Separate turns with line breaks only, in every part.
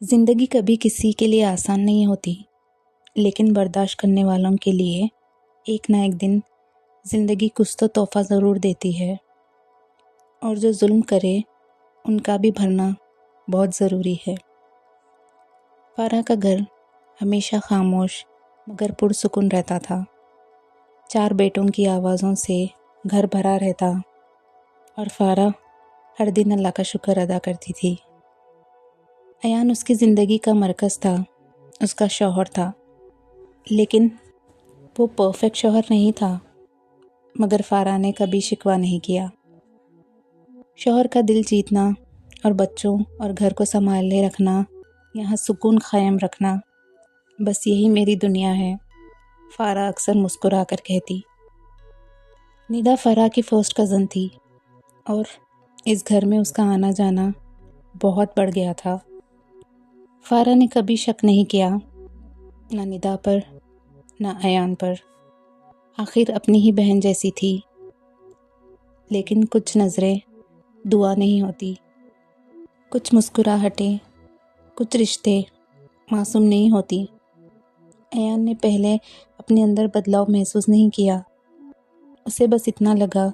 زندگی کبھی کسی کے لیے آسان نہیں ہوتی، لیکن برداشت کرنے والوں کے لیے ایک نہ ایک دن زندگی کچھ تو تحفہ ضرور دیتی ہے، اور جو ظلم کرے ان کا بھی بھرنا بہت ضروری ہے۔ فارا کا گھر ہمیشہ خاموش مگر پرسکون رہتا تھا۔ 4 بیٹوں کی آوازوں سے گھر بھرا رہتا اور فارا ہر دن اللہ کا شکر ادا کرتی تھی۔ ایان اس کی زندگی کا مرکز تھا، اس کا شوہر تھا، لیکن وہ پرفیکٹ شوہر نہیں تھا، مگر فارا نے کبھی شکوہ نہیں کیا۔ شوہر کا دل جیتنا اور بچوں اور گھر کو سنبھالے رکھنا، یہاں سکون قائم رکھنا، بس یہی میری دنیا ہے، فارا اکثر مسکرا کر کہتی۔ ندا فارا کی فرسٹ کزن تھی اور اس گھر میں اس کا آنا جانا بہت بڑھ گیا تھا۔ فارا نے کبھی شک نہیں کیا، نہ ندا پر نہ ایان پر، آخر اپنی ہی بہن جیسی تھی۔ لیکن کچھ نظریں دعا نہیں ہوتی، کچھ مسکراہٹیں، کچھ رشتے معصوم نہیں ہوتی۔ ایان نے پہلے اپنے اندر بدلاؤ محسوس نہیں کیا، اسے بس اتنا لگا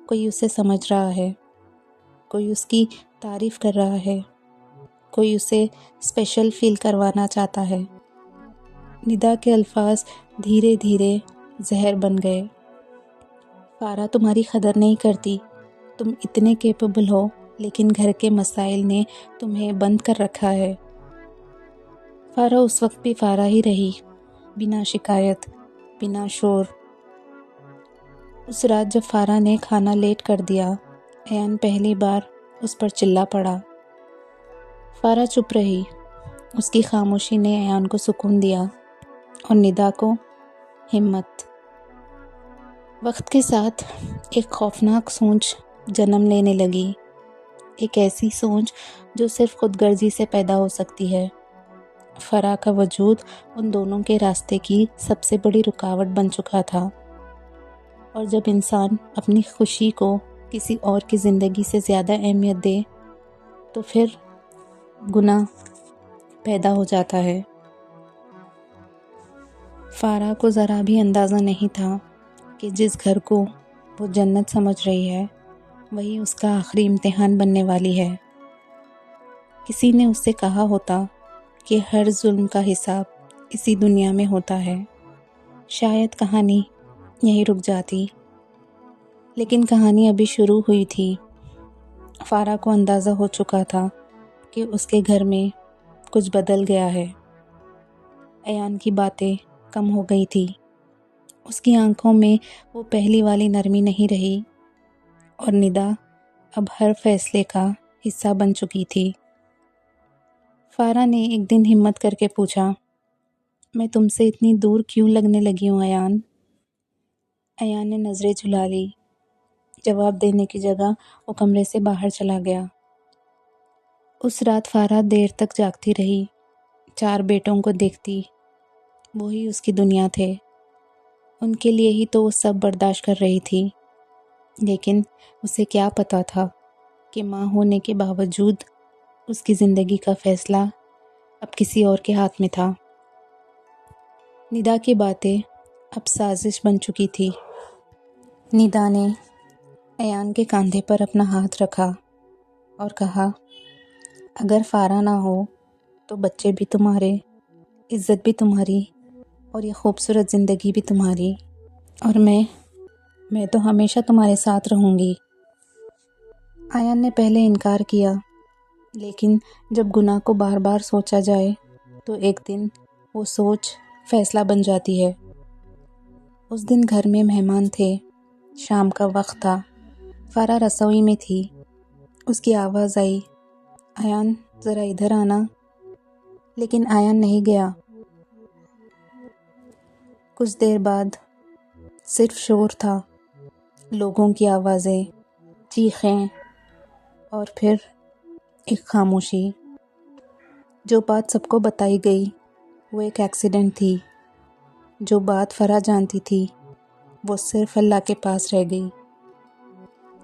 کوئی اسے سمجھ رہا ہے، کوئی اس کی تعریف کر رہا ہے، کوئی اسے اسپیشل فیل کروانا چاہتا ہے۔ ندا کے الفاظ دھیرے دھیرے زہر بن گئے۔ فارا تمہاری قدر نہیں کرتی، تم اتنے کیپیبل ہو، لیکن گھر کے مسائل نے تمہیں بند کر رکھا ہے۔ فارا اس وقت بھی فارا ہی رہی، بنا شکایت، بنا شور۔ اس رات جب فارا نے کھانا لیٹ کر دیا، ایان پہلی بار اس پر چلا پڑا۔ فارا چپ رہی، اس کی خاموشی نے ایان کو سکون دیا اور ندا کو ہمت۔ وقت کے ساتھ ایک خوفناک سوچ جنم لینے لگی، ایک ایسی سوچ جو صرف خود غرضی سے پیدا ہو سکتی ہے۔ فارا کا وجود ان دونوں کے راستے کی سب سے بڑی رکاوٹ بن چکا تھا، اور جب انسان اپنی خوشی کو کسی اور کی زندگی سے زیادہ اہمیت دے تو پھر گناہ پیدا ہو جاتا ہے۔ فارا کو ذرا بھی اندازہ نہیں تھا کہ جس گھر کو وہ جنت سمجھ رہی ہے، وہی اس کا آخری امتحان بننے والی ہے۔ کسی نے اس سے کہا ہوتا کہ ہر ظلم کا حساب اسی دنیا میں ہوتا ہے، شاید کہانی یہیں رک جاتی، لیکن کہانی ابھی شروع ہوئی تھی۔ فارا کو اندازہ ہو چکا تھا کہ اس کے گھر میں کچھ بدل گیا ہے۔ ایان کی باتیں کم ہو گئی تھی، اس کی آنکھوں میں وہ پہلی والی نرمی نہیں رہی، اور ندا اب ہر فیصلے کا حصہ بن چکی تھی۔ فارا نے ایک دن ہمت کر کے پوچھا، میں تم سے اتنی دور کیوں لگنے لگی ہوں ایان؟ ایان نے نظریں جھلا لی، جواب دینے کی جگہ وہ کمرے سے باہر چلا گیا۔ اس رات فارا دیر تک جاگتی رہی، 4 بیٹوں کو دیکھتی، وہی اس کی دنیا تھے، ان کے لیے ہی تو وہ سب برداشت کر رہی تھی، لیکن اسے کیا پتا تھا کہ ماں ہونے کے باوجود اس کی زندگی کا فیصلہ اب کسی اور کے ہاتھ میں تھا۔ ندا کی باتیں اب سازش بن چکی تھی۔ ندا نے ایان کے کاندھے پر اپنا ہاتھ رکھا اور کہا، اگر فارا نہ ہو تو بچے بھی تمہارے، عزت بھی تمہاری، اور یہ خوبصورت زندگی بھی تمہاری، اور میں تو ہمیشہ تمہارے ساتھ رہوں گی۔ ایان نے پہلے انکار کیا، لیکن جب گناہ کو بار بار سوچا جائے تو ایک دن وہ سوچ فیصلہ بن جاتی ہے۔ اس دن گھر میں مہمان تھے، شام کا وقت تھا، فارا رسوئی میں تھی، اس کی آواز آئی، ایان ذرا ادھر آنا، لیکن ایان نہیں گیا۔ کچھ دیر بعد صرف شور تھا، لوگوں کی آوازیں، چیخیں، اور پھر ایک خاموشی۔ جو بات سب کو بتائی گئی وہ ایک ایکسیڈنٹ تھی، جو بات فارا جانتی تھی وہ صرف اللہ کے پاس رہ گئی۔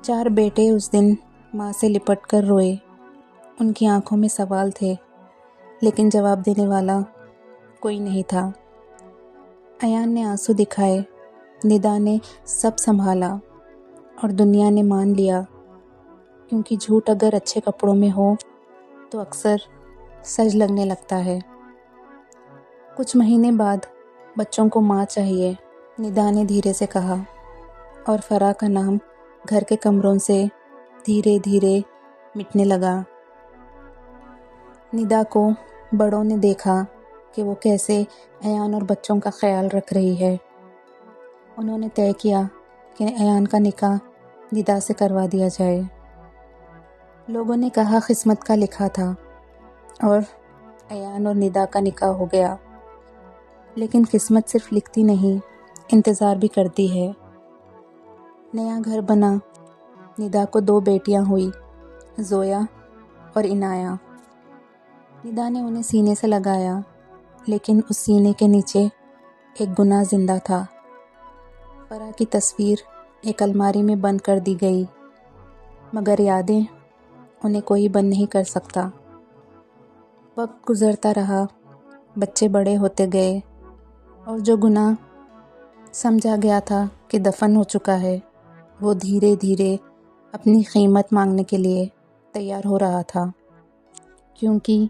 4 بیٹے اس دن ماں سے لپٹ کر روئے، ان کی آنکھوں میں سوال تھے، لیکن جواب دینے والا کوئی نہیں تھا۔ ایان نے آنسو دکھائے، ندا نے سب سنبھالا اور دنیا نے مان لیا، کیونکہ جھوٹ اگر اچھے کپڑوں میں ہو تو اکثر سچ لگنے لگتا ہے۔ کچھ مہینے بعد بچوں کو ماں چاہیے، ندا نے دھیرے سے کہا، اور فرح کا نام گھر کے کمروں سے دھیرے دھیرے مٹنے لگا۔ ندا کو بڑوں نے دیکھا کہ وہ کیسے ایان اور بچوں کا خیال رکھ رہی ہے۔ انہوں نے طے کیا کہ ایان کا نکاح ندا سے کروا دیا جائے۔ لوگوں نے کہا قسمت کا لکھا تھا اور ایان اور ندا کا نکاح ہو گیا، لیکن قسمت صرف لکھتی نہیں، انتظار بھی کرتی ہے۔ نیا گھر بنا، ندا کو 2 بیٹیاں ہوئی، زویا اور عنایہ۔ ندا نے انہیں سینے سے لگایا، لیکن اس سینے کے نیچے ایک گناہ زندہ تھا۔ فرح کی تصویر ایک الماری میں بند کر دی گئی، مگر یادیں انہیں کوئی بند نہیں کر سکتا۔ وقت گزرتا رہا، بچے بڑے ہوتے گئے، اور جو گناہ سمجھا گیا تھا کہ دفن ہو چکا ہے، وہ دھیرے دھیرے اپنی قیمت مانگنے کے لیے تیار ہو رہا تھا، کیونکہ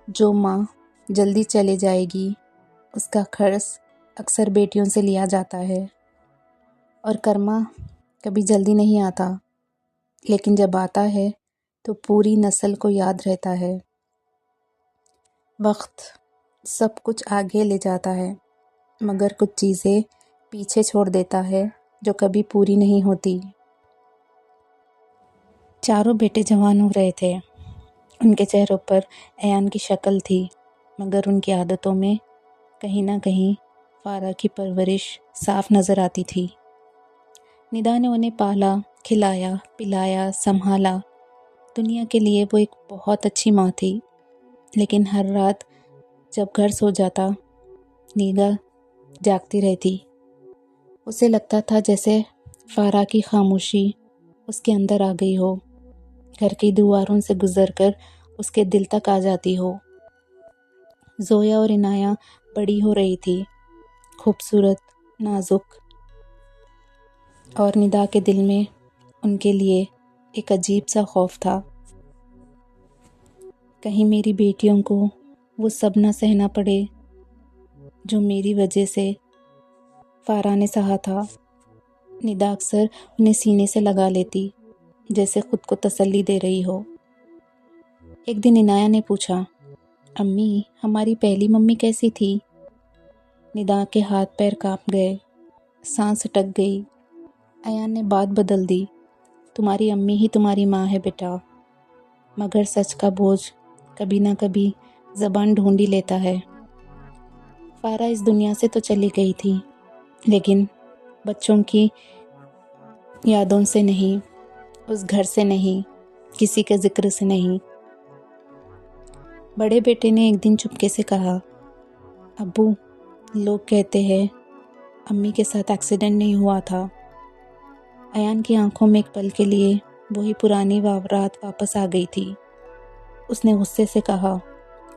جو ماں جلدی چلے جائے گی اس کا قرض اکثر بیٹیوں سے لیا جاتا ہے، اور کرما کبھی جلدی نہیں آتا، لیکن جب آتا ہے تو پوری نسل کو یاد رہتا ہے۔ وقت سب کچھ آگے لے جاتا ہے، مگر کچھ چیزیں پیچھے چھوڑ دیتا ہے جو کبھی پوری نہیں ہوتی۔ چاروں بیٹے جوان ہو رہے تھے، ان کے چہروں پر ایان کی شکل تھی، مگر ان کی عادتوں میں کہیں نہ کہیں فارا کی پرورش صاف نظر آتی تھی۔ ندا نے انہیں پالا، کھلایا، پلایا، سنبھالا۔ دنیا کے لیے وہ ایک بہت اچھی ماں تھی، لیکن ہر رات جب گھر سو جاتا، ندا جاگتی رہتی۔ اسے لگتا تھا جیسے فارا کی خاموشی اس کے اندر آ گئی ہو، گھر کی دیواروں سے گزر کر اس کے دل تک آ جاتی ہو۔ زویا اور عنایہ بڑی ہو رہی تھی، خوبصورت، نازک، اور ندا کے دل میں ان کے لیے ایک عجیب سا خوف تھا، کہیں میری بیٹیوں کو وہ سب نہ سہنا پڑے جو میری وجہ سے فارا نے سہا تھا۔ ندا اکثر انہیں سینے سے لگا لیتی، جیسے خود کو تسلی دے رہی ہو۔ ایک دن عنایہ نے پوچھا، امی، ہماری پہلی ممی کیسی تھی؟ ندا کے ہاتھ پیر کانپ گئے، سانس اٹک گئی۔ ایان نے بات بدل دی، تمہاری امی ہی تمہاری ماں ہے بیٹا، مگر سچ کا بوجھ کبھی نہ کبھی زبان ڈھونڈ ہی لیتا ہے۔ فارا اس دنیا سے تو چلی گئی تھی، لیکن بچوں کی یادوں سے نہیں، اس گھر سے نہیں، کسی کے ذکر سے نہیں۔ بڑے بیٹے نے ایک دن چپکے سے کہا، ابو، لوگ کہتے ہیں امی کے ساتھ ایکسیڈنٹ نہیں ہوا تھا۔ ایان کی آنکھوں میں ایک پل کے لیے وہی پرانی واورات واپس آ گئی تھی۔ اس نے غصے سے کہا،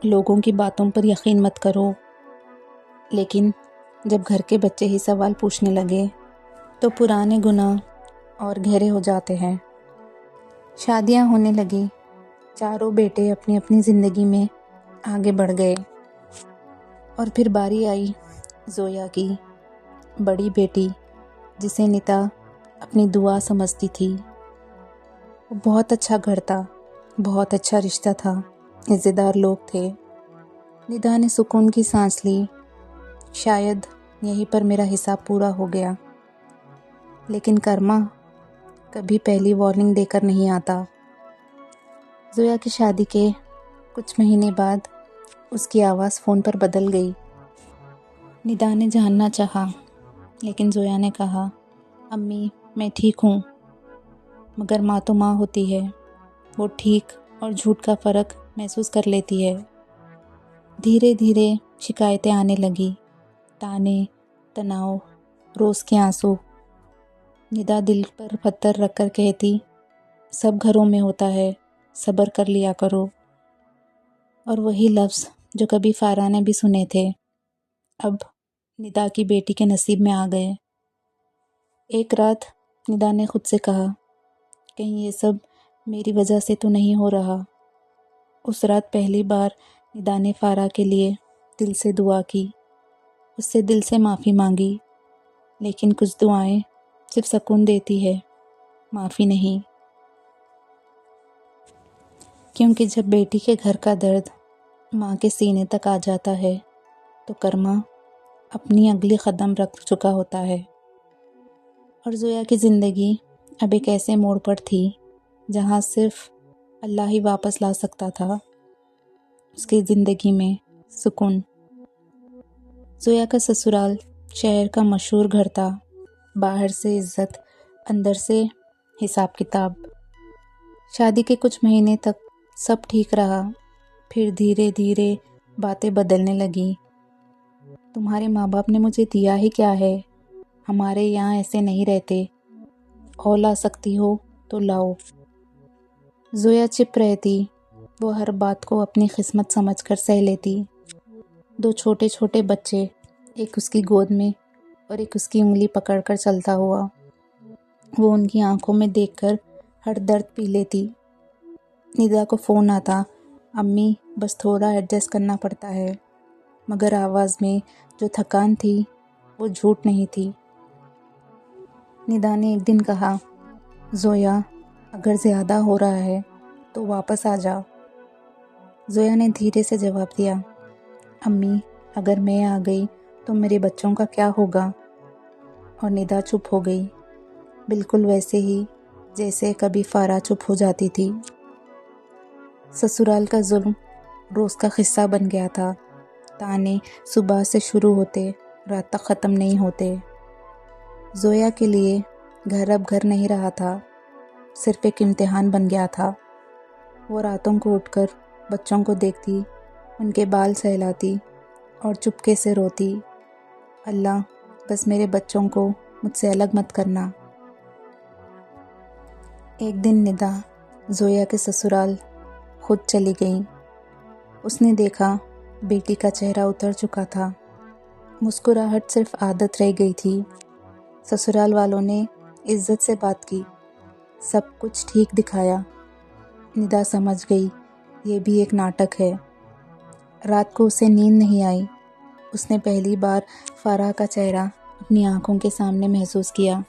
لوگوں کی باتوں پر یقین مت کرو۔ لیکن جب گھر کے بچے ہی سوال پوچھنے لگے تو پرانے گناہ اور گہرے ہو جاتے ہیں۔ شادیاں ہونے لگی، چاروں بیٹے اپنی اپنی زندگی میں آگے بڑھ گئے، اور پھر باری آئی زویا کی، بڑی بیٹی، جسے ندا اپنی دعا سمجھتی تھی۔ وہ بہت اچھا گھر تھا، بہت اچھا رشتہ تھا، عزت دار لوگ تھے۔ ندا نے سکون کی سانس لی، شاید یہیں پر میرا حساب پورا ہو گیا۔ لیکن کرما کبھی پہلی وارننگ دے کر نہیں آتا۔ زویا کی شادی کے کچھ مہینے بعد اس کی آواز فون پر بدل گئی۔ ندا نے جاننا چاہا، لیکن زویا نے کہا، امی، میں ٹھیک ہوں، مگر ماں تو ماں ہوتی ہے، وہ ٹھیک اور جھوٹ کا فرق محسوس کر لیتی ہے۔ دھیرے دھیرے شکایتیں آنے لگی، تانے، تناؤ، روز کے آنسو۔ ندا دل پر پتھر رکھ کر کہتی، سب گھروں میں ہوتا ہے، صبر کر لیا کرو۔ اور وہی لفظ جو کبھی فارا نے بھی سنے تھے اب ندا کی بیٹی کے نصیب میں آ گئے۔ ایک رات ندا نے خود سے کہا، کہیں یہ سب میری وجہ سے تو نہیں ہو رہا۔ اس رات پہلی بار ندا نے فارا کے لیے دل سے دعا کی، اس سے دل سے معافی مانگی، لیکن کچھ دعائیں صرف سکون دیتی ہے، معافی نہیں۔ کیونکہ جب بیٹی کے گھر کا درد ماں کے سینے تک آ جاتا ہے تو کرما اپنی اگلی قدم رکھ چکا ہوتا ہے۔ اور زویا کی زندگی اب ایک ایسے موڑ پر تھی جہاں صرف اللہ ہی واپس لا سکتا تھا اس کی زندگی میں سکون۔ زویا کا سسرال شہر کا مشہور گھر تھا، باہر سے عزت، اندر سے حساب کتاب۔ شادی کے کچھ مہینے تک سب ٹھیک رہا، پھر دھیرے دھیرے باتیں بدلنے لگیں۔ تمہارے ماں باپ نے مجھے دیا ہی کیا ہے، ہمارے یہاں ایسے نہیں رہتے، اور لا سکتی ہو تو لاؤ۔ زویا چپ رہتی، وہ ہر بات کو اپنی قسمت سمجھ کر سہ لیتی۔ 2 چھوٹے چھوٹے بچے، ایک اس کی گود میں اور ایک اس کی انگلی پکڑ کر چلتا ہوا، وہ ان کی آنکھوں میں دیکھ کر ہر درد پی لیتی۔ ندا کو فون آتا، امی بس تھوڑا ایڈجسٹ کرنا پڑتا ہے، مگر آواز میں جو تھکان تھی وہ جھوٹ نہیں تھی۔ ندا نے ایک دن کہا، زویا اگر زیادہ ہو رہا ہے تو واپس آ جا۔ زویا نے دھیرے سے جواب دیا، امی اگر میں آ گئی تو میرے بچوں کا کیا ہوگا؟ اور ندا چپ ہو گئی، بالکل ویسے ہی جیسے کبھی فارا چپ ہو جاتی تھی۔ سسرال کا ظلم روز کا قصہ بن گیا تھا، تانے صبح سے شروع ہوتے رات تک ختم نہیں ہوتے۔ زویا کے لیے گھر اب گھر نہیں رہا تھا، صرف ایک امتحان بن گیا تھا۔ وہ راتوں کو اٹھ کر بچوں کو دیکھتی، ان کے بال سہلاتی اور چپکے سے روتی، اللہ بس میرے بچوں کو مجھ سے الگ مت کرنا۔ ایک دن ندا زویا کے سسرال خود چلی گئی۔ اس نے دیکھا بیٹی کا چہرہ اتر چکا تھا، مسکراہٹ صرف عادت رہ گئی تھی۔ سسرال والوں نے عزت سے بات کی، سب کچھ ٹھیک دکھایا۔ ندا سمجھ گئی یہ بھی ایک ناٹک ہے۔ رات کو اسے نیند نہیں آئی، اس نے پہلی بار فارا کا چہرہ اپنی آنکھوں کے سامنے محسوس کیا۔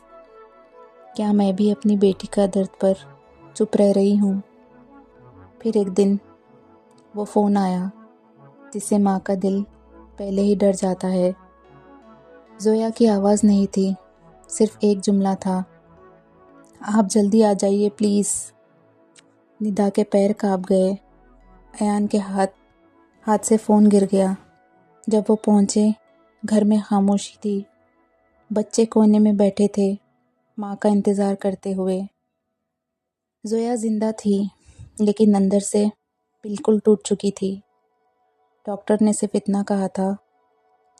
کیا میں بھی اپنی بیٹی کا درد پر چپ رہ رہی ہوں؟ پھر ایک دن وہ فون آیا جس سے ماں کا دل پہلے ہی ڈر جاتا ہے۔ زویا کی آواز نہیں تھی، صرف ایک جملہ تھا، آپ جلدی آ جائیے پلیز۔ ندا کے پیر کانپ گئے، ایان کے ہاتھ سے فون گر گیا۔ جب وہ پہنچے گھر میں خاموشی تھی، بچے کونے میں بیٹھے تھے ماں کا انتظار کرتے ہوئے۔ زویا زندہ تھی لیکن اندر سے بالکل ٹوٹ چکی تھی۔ ڈاکٹر نے صرف اتنا کہا تھا،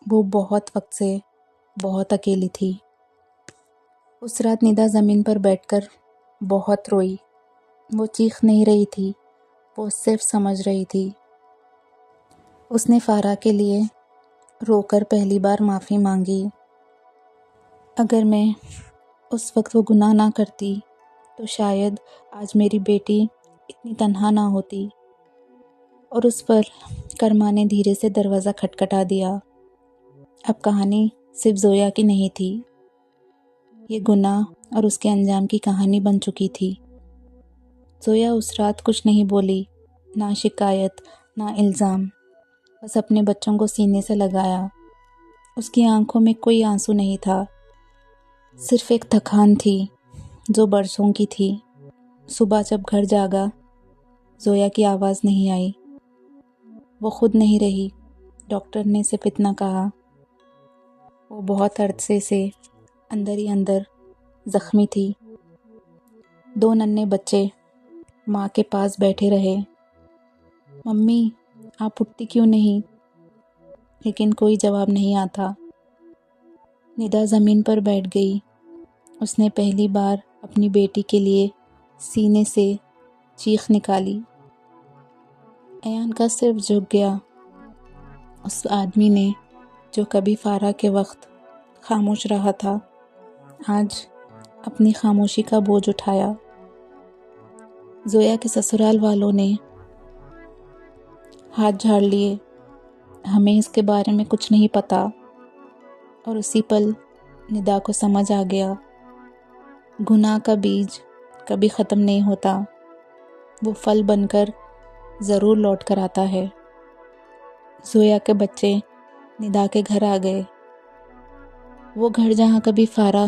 وہ بہت وقت سے بہت اکیلی تھی۔ اس رات ندا زمین پر بیٹھ کر بہت روئی۔ وہ چیخ نہیں رہی تھی، وہ صرف سمجھ رہی تھی۔ اس نے فارا کے لیے رو کر پہلی بار معافی مانگی۔ اگر میں اس وقت وہ گناہ نہ کرتی تو شاید آج میری بیٹی اتنی تنہا نہ ہوتی۔ اور اس پر کرما نے دھیرے سے دروازہ کھٹکھٹا دیا۔ اب کہانی صرف زویا کی نہیں تھی، یہ گناہ اور اس کے انجام کی کہانی بن چکی تھی۔ زویا اس رات کچھ نہیں بولی، نہ شکایت نہ الزام، بس اپنے بچوں کو سینے سے لگایا۔ اس کی آنکھوں میں کوئی آنسو نہیں تھا، صرف ایک تھکان تھی جو برسوں کی تھی۔ صبح جب گھر جاگا، زویا کی آواز نہیں آئی، وہ خود نہیں رہی۔ ڈاکٹر نے صرف اتنا کہا، وہ بہت عرصے سے اندر ہی اندر زخمی تھی۔ 2 ننھے بچے ماں کے پاس بیٹھے رہے، ممی آپ اٹھتی کیوں نہیں؟ لیکن کوئی جواب نہیں آتا۔ ندا زمین پر بیٹھ گئی، اس نے پہلی بار اپنی بیٹی کے لیے سینے سے چیخ نکالی، ایان کا سر جھک گیا۔ اس آدمی نے جو کبھی فارا کے وقت خاموش رہا تھا، آج اپنی خاموشی کا بوجھ اٹھایا۔ زویا کے سسرال والوں نے ہاتھ جھاڑ لیے، ہمیں اس کے بارے میں کچھ نہیں پتا۔ اور اسی پل ندا کو سمجھ آ گیا، گناہ کا بیج کبھی ختم نہیں ہوتا، وہ پھل بن کر ضرور لوٹ کر آتا ہے۔ زویا کے بچے ندا کے گھر آ گئے، وہ گھر جہاں کبھی فارا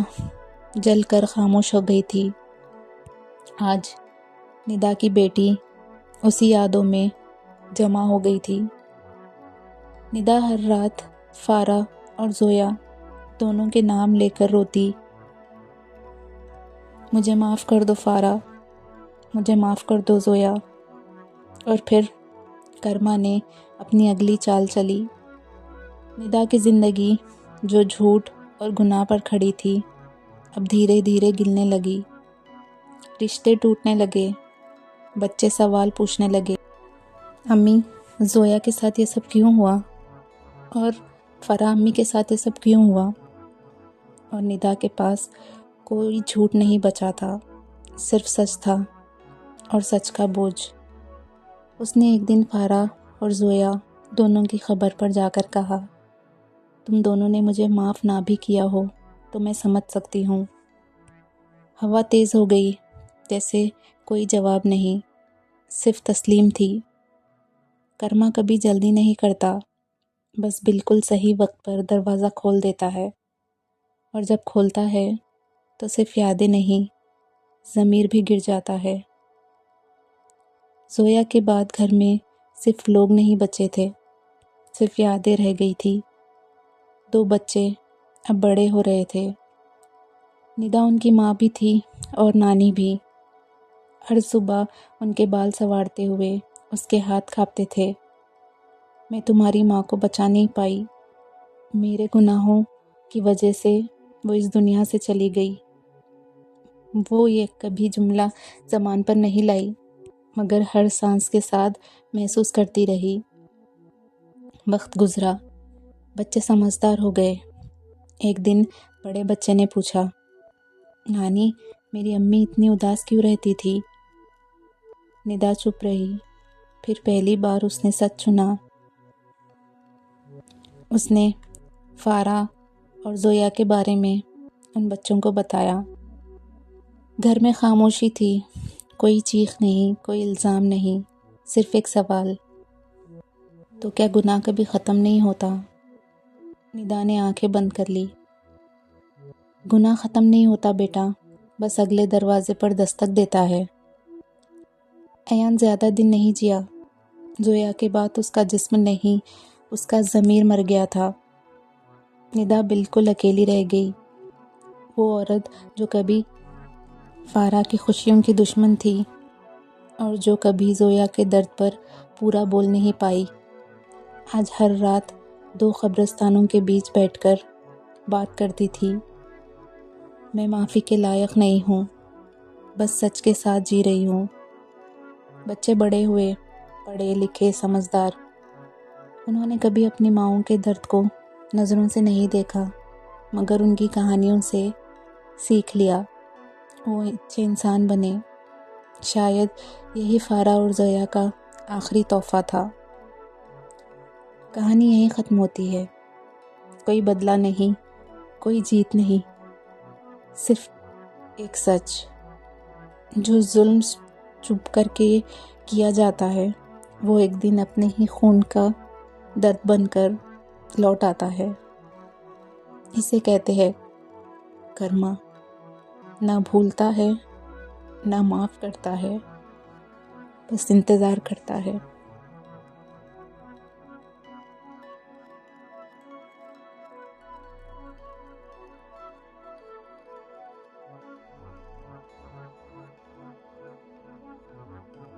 جل کر خاموش ہو گئی تھی، آج ندا کی بیٹی اسی یادوں میں جمع ہو گئی تھی۔ ندا ہر رات فارا اور زویا دونوں کے نام لے کر روتی، مجھے معاف کر دو فارا، مجھے معاف کر دو زویا۔ اور پھر کرما نے اپنی اگلی چال چلی۔ ندا کی زندگی جو جھوٹ اور گناہ پر کھڑی تھی، اب دھیرے دھیرے گلنے لگی۔ رشتے ٹوٹنے لگے، بچے سوال پوچھنے لگے، امی زویا کے ساتھ یہ سب کیوں ہوا؟ اور فرا امی کے ساتھ یہ سب کیوں ہوا؟ اور ندا کے پاس کوئی جھوٹ نہیں بچا تھا، صرف سچ تھا اور سچ کا بوجھ۔ اس نے ایک دن فارا اور زویا دونوں کی خبر پر جا کر کہا، تم دونوں نے مجھے معاف نہ بھی کیا ہو تو میں سمجھ سکتی ہوں۔ ہوا تیز ہو گئی، جیسے کوئی جواب نہیں، صرف تسلیم تھی۔ کرما کبھی جلدی نہیں کرتا، بس بالکل صحیح وقت پر دروازہ کھول دیتا ہے، اور جب کھولتا ہے تو صرف یادیں نہیں، ضمیر بھی گر جاتا ہے۔ زویا کے بعد گھر میں صرف لوگ نہیں بچے تھے، صرف یادیں رہ گئی تھی۔ 2 بچے اب بڑے ہو رہے تھے، ندا ان کی ماں بھی تھی اور نانی بھی۔ ہر صبح ان کے بال سنوارتے ہوئے اس کے ہاتھ کانپتے تھے، میں تمہاری ماں کو بچا نہیں پائی، میرے گناہوں کی وجہ سے وہ اس دنیا سے چلی گئی۔ وہ یہ کبھی جملہ زبان پر نہیں لائی، مگر ہر سانس کے ساتھ محسوس کرتی رہی۔ وقت گزرا، بچے سمجھدار ہو گئے۔ ایک دن بڑے بچے نے پوچھا، نانی میری امی اتنی اداس کیوں رہتی تھی؟ ندا چپ رہی، پھر پہلی بار اس نے سچ سنا۔ اس نے فارا اور زویا کے بارے میں ان بچوں کو بتایا۔ گھر میں خاموشی تھی، کوئی چیخ نہیں، کوئی الزام نہیں، صرف ایک سوال، تو کیا گناہ کبھی ختم نہیں ہوتا؟ ندا نے آنکھیں بند کر لی۔ گناہ ختم نہیں ہوتا بیٹا، بس اگلے دروازے پر دستک دیتا ہے۔ ایان زیادہ دن نہیں جیا، زویا کے بعد اس کا جسم نہیں، اس کا ضمیر مر گیا تھا۔ ندا بالکل اکیلی رہ گئی، وہ عورت جو کبھی فارا کی خوشیوں کی دشمن تھی اور جو کبھی زویا کے درد پر پورا بول نہیں پائی، آج ہر رات 2 قبرستانوں کے بیچ بیٹھ کر بات کرتی تھی، میں معافی کے لائق نہیں ہوں، بس سچ کے ساتھ جی رہی ہوں۔ بچے بڑے ہوئے، پڑھے لکھے، سمجھدار، انہوں نے کبھی اپنی ماؤں کے درد کو نظروں سے نہیں دیکھا، مگر ان کی کہانیوں سے سیکھ لیا، وہ اچھے انسان بنے۔ شاید یہی فارا اور زویا کا آخری تحفہ تھا۔ کہانی یہیں ختم ہوتی ہے، کوئی بدلہ نہیں، کوئی جیت نہیں، صرف ایک سچ، جو ظلم چھپ کر کے کیا جاتا ہے، وہ ایک دن اپنے ہی خون کا درد بن کر لوٹ آتا ہے۔ اسے کہتے ہیں کرما، نہ بھولتا ہے، نہ معاف کرتا ہے، بس انتظار کرتا ہے۔